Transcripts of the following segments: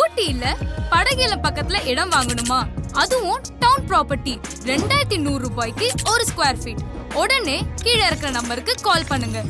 ஊட்டியில படகுல பக்கத்துல இடம் வாங்கணுமா? அதுவும் டவுன் ப்ராப்பர்ட்டி 2100 ரூபாய்க்கு ஒரு ஸ்கொயர் ஃபீட். உடனே கீழே இருக்கிற நம்பருக்கு கால் பண்ணுங்க.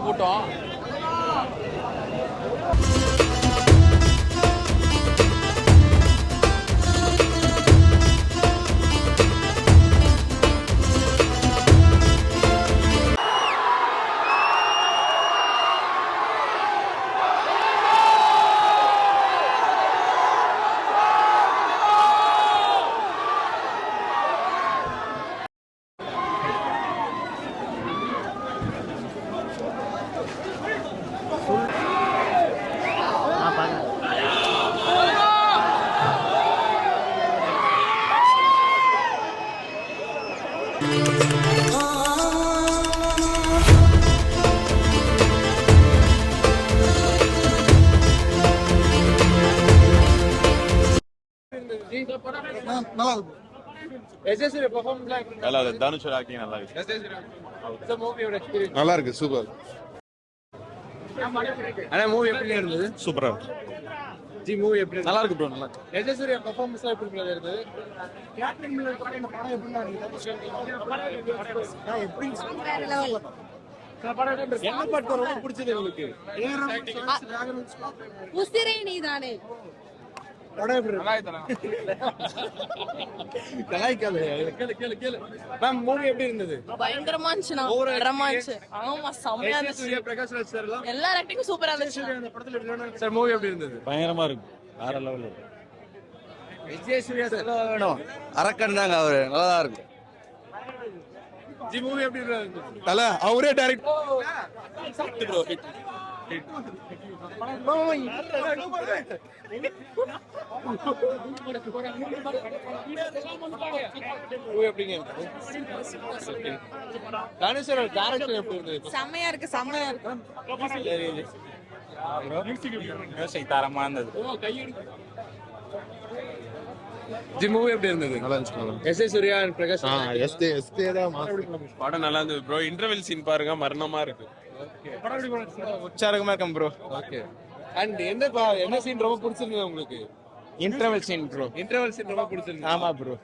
கூட்டம் நல்லா இருக்கு. சூப்பர். ஆனா மூவி எப்படி இருந்தது? சூப்பரா ஜி மூவி எப்படி நல்லா இருக்கு ப்ரோ. நல்லா இருக்கு. எஜசூரிய பெர்ஃபார்மன்ஸ் எப்படி இருந்தது? கேப்டன் மில்லர் படம் இந்த படம் எப்படி இருந்தது? எப்படி வேற லெவல். என்ன பாட்டு ரொம்ப பிடிச்சது உங்களுக்கு? உசிரை நீதானே படம் எப்படி கலாய்க்காத. கேளு. மேம் மூவி எப்படி இருந்தது? பயங்கரமா இருந்துச்சுனா. பயங்கரமா இருந்துச்சு. ஆமா செமையா இருந்துச்சு. சூர்யா பிரகாஷ் ராஜ் சார் எல்லாம் எல்லா ஆக்டிங்கும் சூப்பரா இருந்துச்சு. அந்த படத்துல எப்படி சார் மூவி எப்படி இருந்தது? பயங்கரமா இருக்கு. வேற லெவல் இருக்கு. விஜய் சூர்யா சார் வேணும். அரக்கன் தாங்க அவரு. நல்லா இருக்கு. ஜி மூவி எப்படி இருந்தது? தல அவரே டைரக்ட் ப்ரோ. செமையா இருக்கு. தரமா இருந்தது. ஜி மூவி எப்படி இருந்தது? நல்லா இருந்துச்சு. S A Surya and Prakash எஸ்தே தான் படம் நல்லா இருந்தது ப்ரோ. இன்டர்வெல் சீன் பாருங்க, மரணமா இருக்கு. உற்சாகமா இருக்கேன் ப்ரோ. ஓகே. அண்ட் என்ன சீன் ரொம்ப பிடிச்சிருந்தது உங்களுக்கு? Interval scene bro. Interval scene ரொம்ப பிடிச்சிருந்தது. ஆமா ப்ரோ.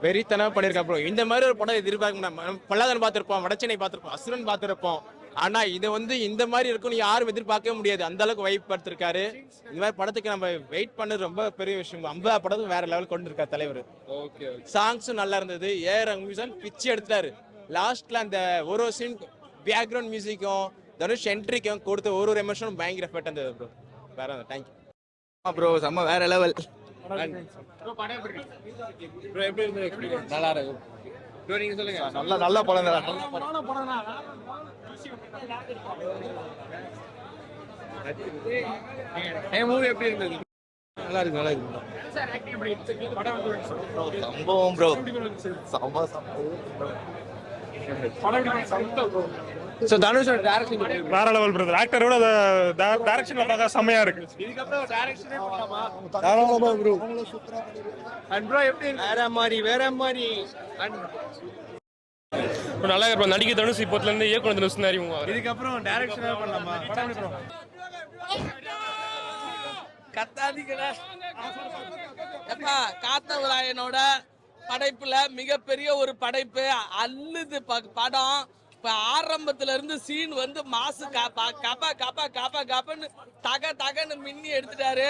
வெறித்தனமா பண்ணிருக்கேன் ப்ரோ. இந்த மாதிரி ஒரு படம் எதிர்பார்க்க பல்லாதன் பார்த்திருப்போம், வடச்சென்னை பார்த்திருப்போம், அசுரன் பார்த்திருப்போம். ஆனா இது வந்து இந்த மாதிரி இருக்கும்னு யாரும் எதிர்பார்க்கவே முடியாது. அந்த அளவுக்கு வைப் படுத்திருக்காரு. இந்த மாதிரி படத்துக்கு நம்ம வெயிட் பண்ணது ரொம்ப பெரிய விஷயம். 50 படத்துக்கு வேற லெவல் கொண்டு இருக்காரு தலைவர். ஓகே. சாங்ஸும் நல்லா இருந்தது. ஏஆர் மியூசிக் பிச்சு எடுத்தாரு. லாஸ்ட்ல அந்த ஒரு சீன் பேக்ரவுண்ட் மியூசிக்கும் தனுஷ் என்ட்ரிக்கும் கொடுத்த ஒரு எமோஷனும் பயங்கர எஃபெக்ட் இருந்தது ப்ரோ. வேற தேங்க்யூ ப்ரோ. செம்ம வேற லெவல். ப்ரோ எப்படி இருந்தது? நல்லா இருக்கு. ப்ரோ நீங்க சொல்லுங்க. நல்ல படம் தான். மூவி எப்படி இருந்தது? நல்லா இருக்கு. சம்பவம் ப்ரோ. சோ தனுஷோட டைரக்ஷன் வேற லெவல் பிரதர். ஆக்டரோட டைரக்ஷன்ல பார்த்தா செமையா இருக்கு. இதுக்கப்புறம் டைரக்ஷனே பண்ணலாமா? தாராளமா ப்ரோ. அண்ட் ப்ரோ எப்படி வேற மாதிரி நல்லா இருக்கு. நடிகை தனுஷ் இப்போத்துல இருந்து இயக்குனர் தனுஷ் மாதிரி இதுக்கப்புறம் டைரக்ஷனே பண்ணலாமா? கத்தாதிகள காத்தவராயனோட படைப்புல மிகப்பெரிய ஒரு படைப்பு. அல்லுது படம். இப்ப ஆரம்பத்துல இருந்து சீன் வந்து மாசு காப்பன்னு தகன்னு மின்னி எடுத்துட்டாரு.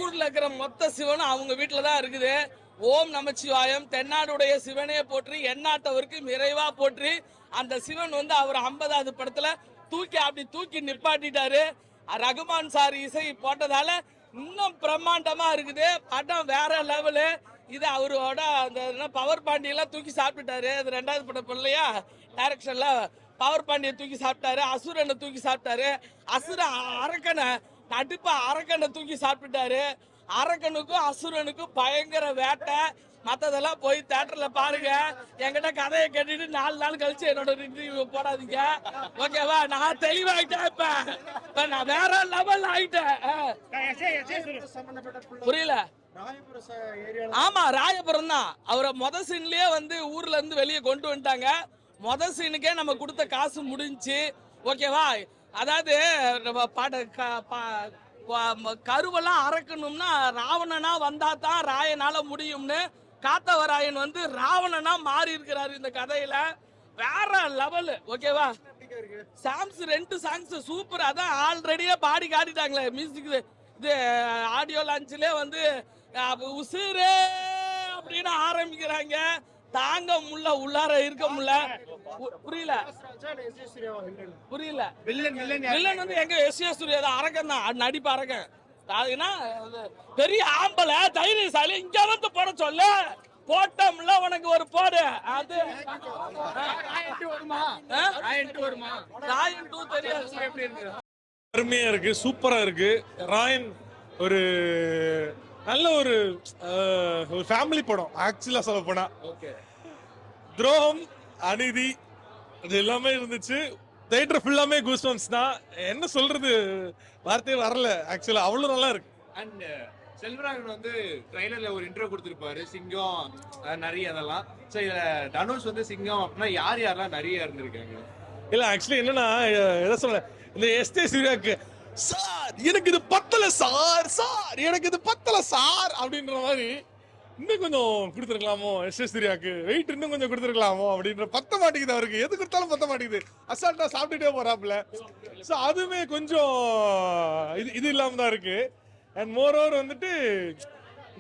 ஊர்ல இருக்கிற மொத்த சிவனும் அவங்க வீட்டுலதான் இருக்குது. ஓம் நமச்சிவாயம், தென்னாடுடைய சிவனே போற்றி, எந்நாட்டவருக்கு இறைவா போற்றி. அந்த சிவன் வந்து அவர் 50வது படத்துல அப்படி தூக்கி நிப்பாட்டிட்டாரு. ரகுமான் சார் இசை போட்டதால இன்னும் பிரம்மாண்டமா இருக்குது படம், வேற லெவலு. இது அவரோட அந்த பவர் பாண்டியெல்லாம் தூக்கி சாப்பிட்டுட்டாரு. அது 2வது படம் இல்லையா, டைரக்ஷன்ல பவர் பாண்டியை தூக்கி சாப்பிட்டாரு, அசுரனை தூக்கி சாப்பிட்டாரு, அரக்கனை தூக்கி சாப்பிட்டுட்டாரு. அரக்கனுக்கும் அசுரனுக்கும் பயங்கர வேட்டை. மத்ததெல்லாம் போய் தியேட்டர்ல பாருங்க. என்கிட்ட கதையை கேட்டுட்டு 4 நாள் கழிச்சு என்னோட ரிவ்யூ போடாதீங்க, ஓகேவா? நான் தெளிவாயிட்டேன். இப்ப நான் வேற லெவல் ஆயிட்டேன். புரியல? ஆமா, ராயபுரம் தான். அவரை சீன்லயே வந்து ஊர்ல இருந்து வெளியே கொண்டு வந்துட்டாங்க. சீனுக்கே நம்ம கொடுத்த காசு முடிஞ்சு, ஓகேவா? அதாவது கருவெல்லாம் அறக்கணும்னா ராவணனா வந்தா தான் ராயனால முடியும்னு காத்தவராயன் வந்து ராவணனா மாறி இருக்கிறாரு இந்த கதையில. வேற லெவல், ஓகேவா? Songs 2 songs super. அதான் ஆல்ரெடியே பாடி காட்டிட்டாங்களே மியூசிக். இது ஆடியோ லான்ச்லயே வந்து உசுரே அப்படின்னு ஆரம்பிக்கிறாங்க. தாங்க முல்ல, உள்ளார இருக்க முல்ல. புரியல. வில்லன் வந்து எங்க எஸ்.ஏ. சூர்யா தான். அரக்கன் தான், நடிப்பு அரக்கன். அதுனா பெரிய ஆம்பளை தைரியசாலி. இங்க வந்து போட சொல்லு, போட்டோம்ல உனக்கு ஒரு போடு. அது ராயன் 2 தெரியாது எப்படி இருக்கு. அருமையா இருக்கு, சூப்பரா இருக்கு. ராயன் ஒரு நல்ல ஒரு ஃபேமிலி படம் ஆக்சுவலா சொல்ல போனா. துரோகம், அநீதி, அது எல்லாமே இருந்துச்சு. தியேட்டர் ஃபுல்லாமே கூஸ்பம்ஸ் தான். என்ன சொல்றது, வார்த்தையே வரல. ஆக்சுவலா அவ்வளவு நல்லா இருக்கு. அண்ட் செல்வராகவன் வந்து ட்ரைலர்ல ஒரு இன்ட்ரோ கொடுத்திருப்பாரு, சிங்கம் நிறைய அதெல்லாம். ஸோ இதுல தனுஷ் வந்து சிங்கம் அப்படின்னா யாரெல்லாம் நிறைய இருந்திருக்காங்க? இல்ல ஆக்சுவலி என்னன்னா, எதை சொல்ல, இந்த எஸ்.ஏ. சூர்யாக்கு சார் எனக்கு இது பத்தல சார், சார் எனக்கு இது பத்தல சார் அப்படின்ற மாதிரி இன்னும் கொஞ்சம் கொடுத்துருக்கலாமோ. எஸ்.ஏ. சூர்யாக்கு வெயிட் இன்னும் கொஞ்சம் கொடுத்துருக்கலாமோ அப்படின்ற. பத்த மாட்டேங்குது அவருக்கு, எது கொடுத்தாலும் பத்த மாட்டேங்குது. அசால்ட்டா சாப்பிட்டுட்டே போறாப்புல. ஸோ அதுவுமே கொஞ்சம் இது இல்லாம தான் இருக்கு. அண்ட் மோர் ஓவர் வந்துட்டு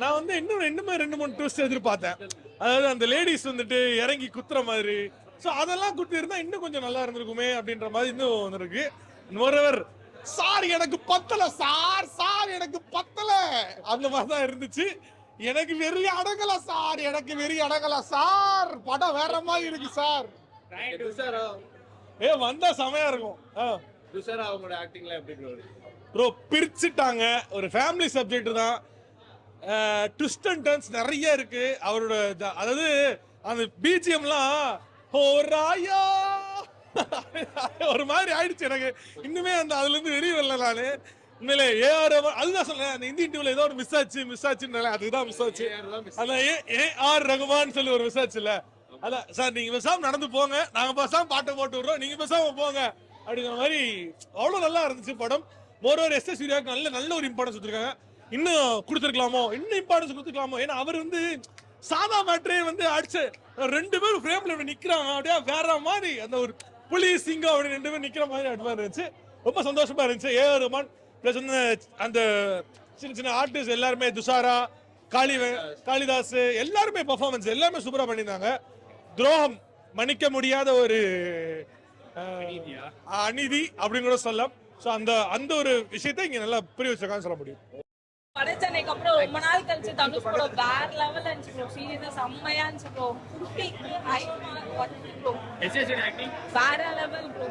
நான் வந்து இன்னுமே 2-3 ட்விஸ்ட் எதிர்பார்த்தேன். அதாவது அந்த லேடிஸ் வந்துட்டு இறங்கி குத்துற மாதிரி. ஸோ அதெல்லாம் குத்தி இருந்தா இன்னும் கொஞ்சம் நல்லா இருந்திருக்குமே அப்படின்ற மாதிரி இன்னும் வந்துருக்கு. மோர் ஓவர் சார் எனக்கு பத்தல சார், சார் எனக்கு பத்தல அந்த மாதிரி தான் இருந்துச்சு. எனக்கு வெறி அடங்கல சார், எனக்கு வெறி அடங்கல சார். படம் வேற மாதிரி இருக்கு சார். வந்தா செமையா இருக்கும். அவங்களோட ஆக்டிங்ல எப்படி ப்ரோ பிரிச்சுட்டாங்க. ஒரு ஃபேமிலி சப்ஜெக்ட் தான். ட்விஸ்ட் அண்ட் டர்ன்ஸ் நிறைய இருக்கு. அவரோட அதாவது அந்த பிஜிஎம்லாம் ஓ ராயா ஒரு மாதிரி ஆயிடுச்சு எனக்கு. இன்னுமே அந்த அதுல இருந்து வெளியே வரல நானு. உண்மையிலே ஏஆர் அதுதான் சொல்றேன். அந்த இந்தி இன்டர்வியூல ஏதோ ஒரு மிஸ் ஆச்சுன்னு அதுதான் மிஸ் ஆச்சு. அந்த ஏஆர் ரகுமான் சொல்லி ஒரு மிஸ் ஆச்சு இல்ல. அதான் சார், நீங்க பேசாம நடந்து போங்க, நாங்க பேசாம பாட்டை போட்டு விடுறோம், நீங்க பேசாம போங்க அப்படிங்கிற மாதிரி. அவ்வளவு நல்லா இருந்துச்சு படம். Moreover SA. சூர்யாவுக்கு நல்ல ஒரு இம்பார்ட்டன்ஸ் கொடுத்துருக்காங்க. இன்னும் கொடுத்துருக்கலாமோ, இன்னும் இம்பார்ட்டன்ஸ் கொடுத்துருக்கலாமோ. ஏன்னா அவர் வந்து சாதா மேட்ரே வந்து அடிச்சு 2 பேரும் ஃப்ரேம்ல நிக்கிறாங்க அப்படியே வேற மாதிரி. அந்த ஒரு புலி சிங்கம் அப்படி 2 பேரும் நிக்கிற மாதிரி அட்வான்ஸ் இருந்துச்சு. ரொம்ப சந்தோஷமா இருந்துச்சு. ஏஆர் ரஹ்மான் பிளஸ் வந்து அந்த சின்ன ஆர்டிஸ்ட் எல்லாருமே, துஷாரா, காளிதாஸ் எல்லாருமே பெர்ஃபார்மன்ஸ் எல்லாமே சூப்பரா பண்ணியிருந்தாங்க. துரோகம் மன்னிக்க முடியாத ஒரு அநீதி அப்படின்னு கூட சொல்லலாம். ஸோ அந்த ஒரு விஷயத்தை இங்க நல்லா புரிய வச்சிருக்கான்னு சொல்ல முடியும். படைச்சனைக்கு அப்புறம் ரொம்ப நாள் கழிச்சு தனுஷ் ப்ரோ வேற லெவல் இருந்துச்சு ப்ரோ. சீரியஸா செம்மையா இருந்துச்சு ப்ரோ. வேற லெவல் ப்ரோ.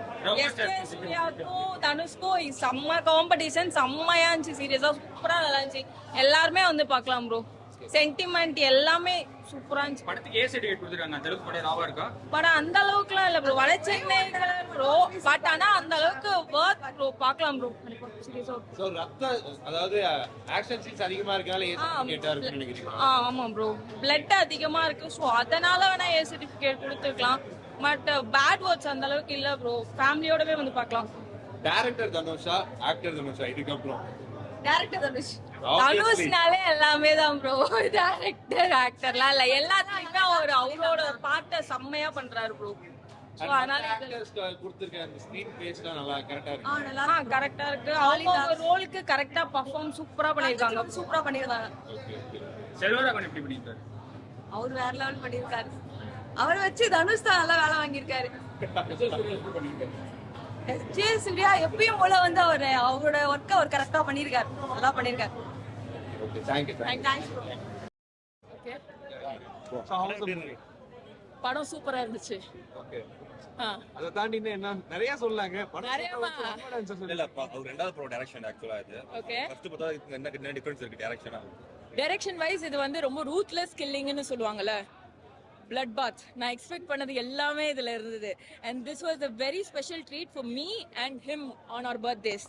எஸ்.ஏ. சூர்யாவுக்கும் தனுஷ்க்கும் செம்ம காம்படிஷன், செம்மையா இருந்துச்சு. சீரியஸா சூப்பரா நல்லா இருந்துச்சு. எல்லாருமே வந்து பார்க்கலாம் ப்ரோ. சென்டிமெண்ட் எல்லாமே சூப்பரா இருந்துச்சு. படத்துக்கு ஏ சர்டிஃபிகேட் கொடுத்துருக்காங்க. அந்த அளவுக்கு படம் லாபம் இருக்கா? படம் அந்த அளவுக்குலாம் இல்ல ப்ரோ. வடசென்னை ப்ரோ, பட் ஆனா அந்த அளவுக்கு வர்த் ப்ரோ. பார்க்கலாம் ப்ரோ. சீரியஸா சோ அதாவது ஆக்ஷன் சீன்ஸ் அதிகமா இருக்கனால ஏ சர்டிஃபிகேட்டா இருக்குன்னு நினைக்கிறீங்க? ஆமா ப்ரோ. பிளட் அதிகமா இருக்கு. சோ அதனால வேணா ஏ சர்டிஃபிகேட் கொடுத்துக்கலாம். பட் பேட் வேர்ட்ஸ் அந்த அளவுக்கு இல்ல ப்ரோ. ஃபேமிலியோடவே வந்து பார்க்கலாம். டைரக்டர் தனுஷா, ஆக்டர் தனுஷா? இதுக்கு அப்புறம் டைரக்டர் தனுஷ். தனுஷ்னாலே எல்லாமே தான் ப்ரோ. டைரக்டர் ஆக்டர்லாம் இல்ல, எல்லாத்துலயுமே அவரோட பாட்டை செம்மையா பண்றாரு ப்ரோ. சோ அதனால கொடுத்திருக்க அந்த ஸ்கிரீன் பேஸ்லாம் நல்லா கரெக்ட்டா இருக்கு. நல்லா கரெக்ட்டா இருக்கு. அவங்க ரோலுக்கு கரெக்ட்டா பெர்ஃபார்ம் சூப்பரா பண்ணிருக்காங்க. செல்வராகவன் எப்படி பண்ணிருக்காரு? அவர் வேற லெவல் பண்ணிருக்காரு. அவரை வச்சு தனுஷ் தான் நல்லா வேலை வாங்கியிருக்காரு. எஸ்ஜே சூர்யா எப்பயும் போல வந்து அவரோட ஒர்க்கை அவர் கரெக்டா பண்ணிருக்காரு, நல்லா பண்ணிருக்காரு. படம் சூப்பரா இருந்துச்சு. அதை தாண்டி என்ன நிறைய சொல்லாங்க அவர் ரெண்டாவது ப்ரோ டைரக்ஷன் ஆக்சுவலா இது. ஓகே, ஃபர்ஸ்ட் பார்த்தா என்ன டிஃபரன்ஸ் இருக்கு டைரக்ஷனா? டைரக்ஷன் வைஸ் இது வந்து ரொம்ப ரூத்லெஸ் கில்லிங்னு சொல்லுவாங்கல்ல, பிளட் பாத். நான் எக்ஸ்பெக்ட் பண்ணது எல்லாமே இதுல இருந்தது. And this was a very special treat for me and him on our birthdays.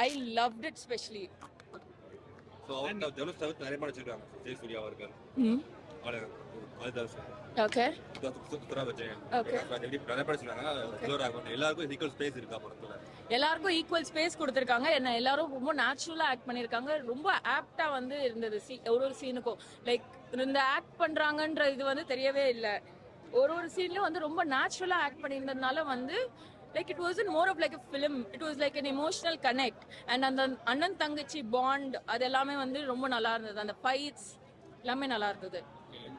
I loved it specially. So அவர் தனுஷ் தவிர்த்து நிறைய படம் வச்சிருக்காங்க. ஜெய் சூர்யா அவர்கள் ஓகே எல்லாருக்கும் ஈக்குவல் ஸ்பேஸ் இருக்கா படத்துல? எல்லாருக்கும் ஈக்குவல் ஸ்பேஸ் கொடுத்துருக்காங்க. என்ன எல்லாரும் ரொம்ப நேச்சுரலா ஆக்ட் பண்ணிருக்காங்க. ரொம்ப ஆப்டா வந்து இருந்தது ஒரு சீனுக்கும். லைக் இந்த ஆக்ட் பண்றாங்கன்ற இது வந்து தெரியவே இல்லை. ஒரு சீன்லயும் வந்து ரொம்ப நேச்சுரலா ஆக்ட் பண்ணியிருந்ததுனால வந்து like it wasn't more of like a film, it was like an emotional connect. and அந்த அண்ணன் தங்கச்சி பாண்ட் அது எல்லாமே வந்து ரொம்ப நல்லா இருந்தது. அந்த ஃபைட்ஸ் எல்லாமே நல்லா இருந்தது.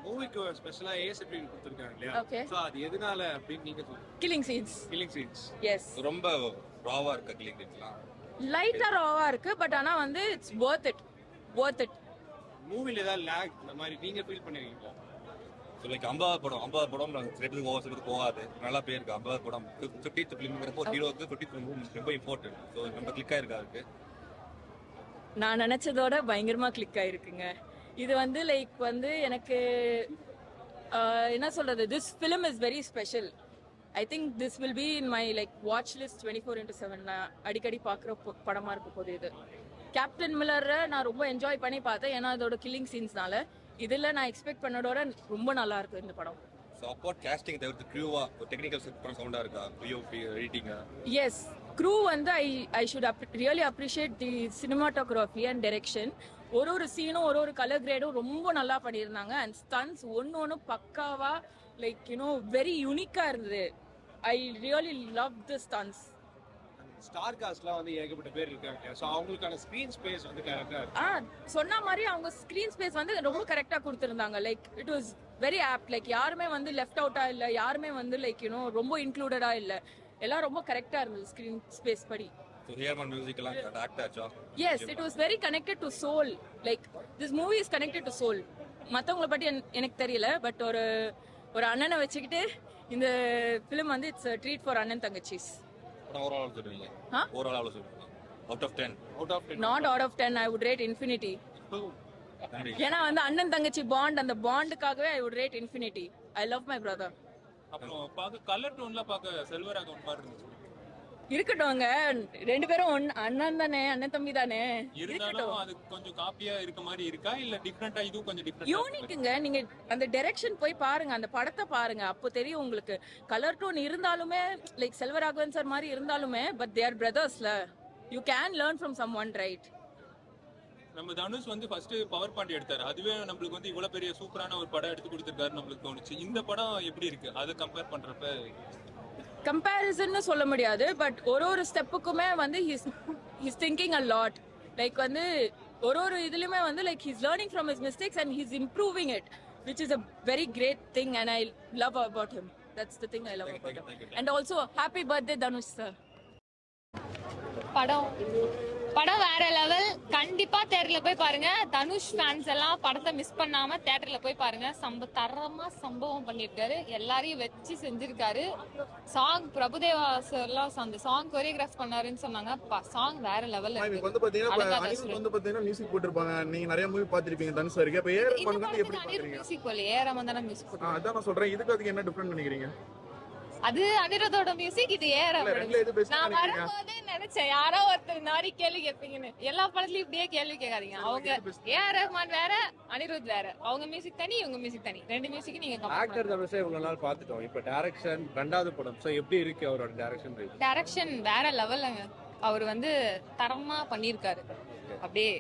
மூவிக்கு ஸ்பெஷலா ஏசிபின் கொடுத்திருக்காங்க இல்லையா? ஓகே, சோ அது எதனால அப்படின்னு நீங்க சொல்லுங்க. Killing scenes. எஸ், ரொம்ப ராவா இருக்க கில்லிங் சீன்ஸ்லாம் லைட்டா ராவா இருக்கு. பட் ஆனா வந்து இட்ஸ் worth it. மூவில ஏதாவது லாக் இந்த மாதிரி நீங்க ஃபீல் பண்ணிருக்கீங்களா? ஸோ லைக் 50 படம் சிலத்துக்கு சிலத்துக்கு போகாது. நல்லா போயிருக்கு 50 படம். 50th ஃபிலிம்ங்கிறப்போ ஹீரோக்கு 50th ஃபிலிம் ரொம்ப இம்பார்ட்டன்ட். ஸோ நம்ம கிளிக் ஆயிருக்கா இருக்கு. நான் நினைச்சதோட பயங்கரமா கிளிக் ஆயிருக்குங்க. இது வந்து லைக் வந்து எனக்கு என்ன சொல்றது, this film is very special. I think this will be in my like watch list 24/7. நான் அடிக்கடி பார்க்குற படமா இருக்க போது இது. கேப்டன் மில்லரை நான் ரொம்ப என்ஜாய் பண்ணி பார்த்தேன், ஏன்னா அதோட கில்லிங் சீன்ஸ்னால. இதில் நான் எக்ஸ்பெக்ட் பண்ணதோட ரொம்ப நல்லா இருக்கு இந்த படம். ஸோ அப்பார்ட் கேஸ்டிங் தவிர்த்து க்ரூவா டெக்னிக்கல் படம் சவுண்டா இருக்கா? பிஓபி எடிட்டிங்கா? எஸ், க்ரூ வந்து I should really appreciate the cinematography and direction. ஒரு சீனும் ஒரு கலர் கிரேடும் ரொம்ப நல்லா பண்ணியிருந்தாங்க. அண்ட் ஸ்டன்ஸ் ஒன்று பக்காவா லைக் வெரி யூனிக்கா இருந்தது. I really love the stunts. Star காஸ்ட்லாம் வந்து ஏகப்பட்ட பேர் இருக்காங்க. சோ அவங்களுக்கான ஸ்கிரீன் ஸ்பேஸ் வந்து கரெக்ட்டா இருக்கு. சொன்ன மாதிரி அவங்க ஸ்கிரீன் ஸ்பேஸ் வந்து ரொம்ப கரெக்டா கொடுத்திருந்தாங்க. Like it was very opt. Like யாருமே வந்து லெஃப்ட் அவுட்டா இல்ல, யாருமே வந்து லைக் ரொம்ப இன்க்ளூடடா இல்ல. எல்லாம் ரொம்ப கரெக்டா இருந்தது ஸ்கிரீன் ஸ்பேஸ் படி. So Herman music எல்லாம் ஆக்ட் ஆச்சா? Yes, it was very connected to soul. Like this movie is connected to soul. மத்தவங்கள பத்தி எனக்கு தெரியல, பட் ஒரு அண்ணனை வச்சுக்கிட்டு இந்த film வந்து இட்ஸ் a treat for அண்ணன் தங்கச்சிஸ். ஓவரால் சொல்றீங்க? ஓவரால் சொல்றீங்க? Out of 10. Not out of 10, I would rate infinity. ஏன்னா வந்து அண்ணன் தங்கச்சி பாண்ட், அந்த பாண்டுக்காகவே I would rate infinity. I love my brother. அப்புறம் பாக்க கலர் டோன்ல பாக்க செல்வராகவன் மாதிரி இருந்துச்சு. இருக்கட்டும்ங்க, ரெண்டு பேரும் அண்ணன் தானே, அண்ணன் தம்பி தானே. இருந்தாலும் அது கொஞ்சம் காப்பியா இருக்க மாதிரி இருக்கா இல்ல டிஃபரெண்டா? இதுவும் கொஞ்சம் டிஃபரெண்ட் யூனிக்குங்க. நீங்க அந்த டைரக்ஷன் போய் பாருங்க, அந்த படத்தை பாருங்க, அப்போ தெரியும் உங்களுக்கு. கலர் டோன் இருந்தாலுமே லைக் செல்வராகவன் சார் மாதிரி இருந்தாலுமே, but they are பிரதர்ஸ்ல. You can learn from some one, right? நம்ம தனுஷ் வந்து ஃபர்ஸ்ட் பவர் பாண்டி எடுத்தாரு. அதுவே நம்மளுக்கு வந்து இவ்வளவு பெரிய சூப்பரான ஒரு படம் எடுத்து கொடுத்திருக்காரு நம்மளுக்கு தோணுச்சு. இந்த படம் எப்படி இருக்கு அதை கம்பேர் பண்றப்ப? கம்பேரிசன் சொல்ல முடியாது, பட் ஒரு ஸ்டெப்புக்குமே வந்து he's thinking a lot. Like வந்து ஒரு இதுலயுமே வந்து like he's learning from his mistakes and he's improving it, which is a very great thing and I love about him. That's the thing I love about him. And also happy birthday Dhanush sir. படம் வேற level. கண்டிப்பா தியேட்டர்ல போய் பாருங்க. Dhanush fans எல்லாம் படத்தை miss பண்ணாம தியேட்டர்ல போய் பாருங்க. தரமா சம்பவம் பண்ணிருக்காரு, எல்லாரையும் வச்சு செஞ்சிருக்காரு. சாங் பிரபுதேவா சார்லாம் அந்த சாங் கொரியோகிராஃப் பண்ணாருன்னு சொன்னாங்க. சாங் வேற லெவல்ல இருக்கு. வந்து பாத்தீங்கன்னா மியூசிக் போட்டுருப்பாங்க. நீங்க நிறைய மூவி பாத்திருப்பீங்க தனுஷ் சாருக்கு. இப்ப ஏஆர் ரஹ்மான் வந்து எப்படி பாக்குறீங்க? மியூசிக் போல ஏஆர் ரஹ்மான் தான மியூசிக் போடுறாங்க. அதான் நான் சொல்றேன், இதுக்கு அதுக்கு என்ன டிஃபரண்ட் நினைக்கிறீங்க? அது அனிருத்தோட மியூசிக், இது ஏஆர் ரஹ்மான். நான் வரும்போதே நினைச்சேன் யாரோ ஒருத்தர் இந்த மாதிரி கேள்வி கேட்பீங்கன்னு. எல்லா படத்துலயும் இப்படியே கேள்வி கேட்காதீங்க. அவங்க ஏஆர் ரஹ்மான் வேற, அனிருத் வேற. அவங்க மியூசிக் தனி, இவங்க மியூசிக் தனி. ரெண்டு மியூசிக் நீங்க ஆக்டர் தனுஷை இவ்வளவு நாள் பாத்துட்டோம். இப்ப டைரக்ஷன் ரெண்டாவது படம். சோ எப்படி இருக்கு அவரோட டைரக்ஷன்? டைரக்ஷன் வேற லெவல்ங்க. அவர் வந்து தரமா பண்ணிருக்காரு. அப்படியே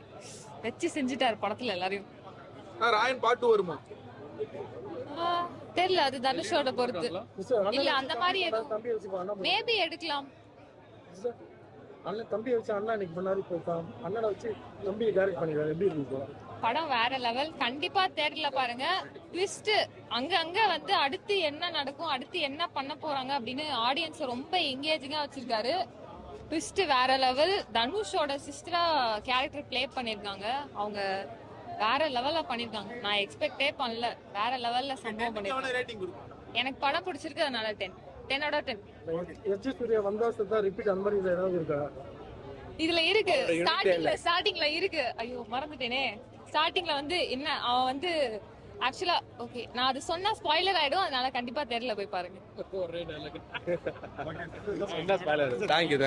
வச்சு செஞ்சுட்டாரு படத்துல எல்லாரையும். ராயன் பாட்டு வருமா தெரியல, அது தனுஷோட பொறுத்து. இல்ல அந்த மாதிரி மேபி எடுக்கலாம். அண்ணன் தம்பி வச்சு அண்ணா இன்னைக்கு பண்ணாரு, அண்ணனை வச்சு தம்பி டைரக்ட் பண்ணிடுறாரு. எப்படி இருக்கு? படம் வேற லெவல். கண்டிப்பா தேட்டர்ல பாருங்க. ட்விஸ்ட் அங்க வந்து அடுத்து என்ன நடக்கும், அடுத்து என்ன பண்ண போறாங்க அப்படின்னு ஆடியன்ஸ் ரொம்ப எங்கேஜிங்கா வச்சிருக்காரு. ட்விஸ்ட் வேற லெவல். தனுஷோட சிஸ்டரா கேரக்டர் ப்ளே பண்ணிருக்காங்க. அவங்க வேற லெவல்ல பண்ணிருக்காங்க. நான் எக்ஸ்பெக்டே பண்ணல. வேற லெவல்ல சம்பவம் பண்ணிருக்காங்க. எனக்கு படம் பிடிச்சிருக்கு, அதனால 10 out of 10. எஸ்ஜே சூர்யா வந்தா தான் ரிப்பீட் அந்த மாதிரி இதுல ஏதாவது இருக்கா? இதுல இருக்கு. ஸ்டார்டிங்ல இருக்கு. ஐயோ மறந்துட்டேனே. ஸ்டார்டிங்ல வந்து என்ன அவன் வந்து ஆக்சுவலா ஓகே நான் அது சொன்னா ஸ்பாயிலர் ஆயிடும். அதனால கண்டிப்பா தேட்டர்ல போய் பாருங்க. என்ன ஸ்பாயிலர்? தேங்க்யூ.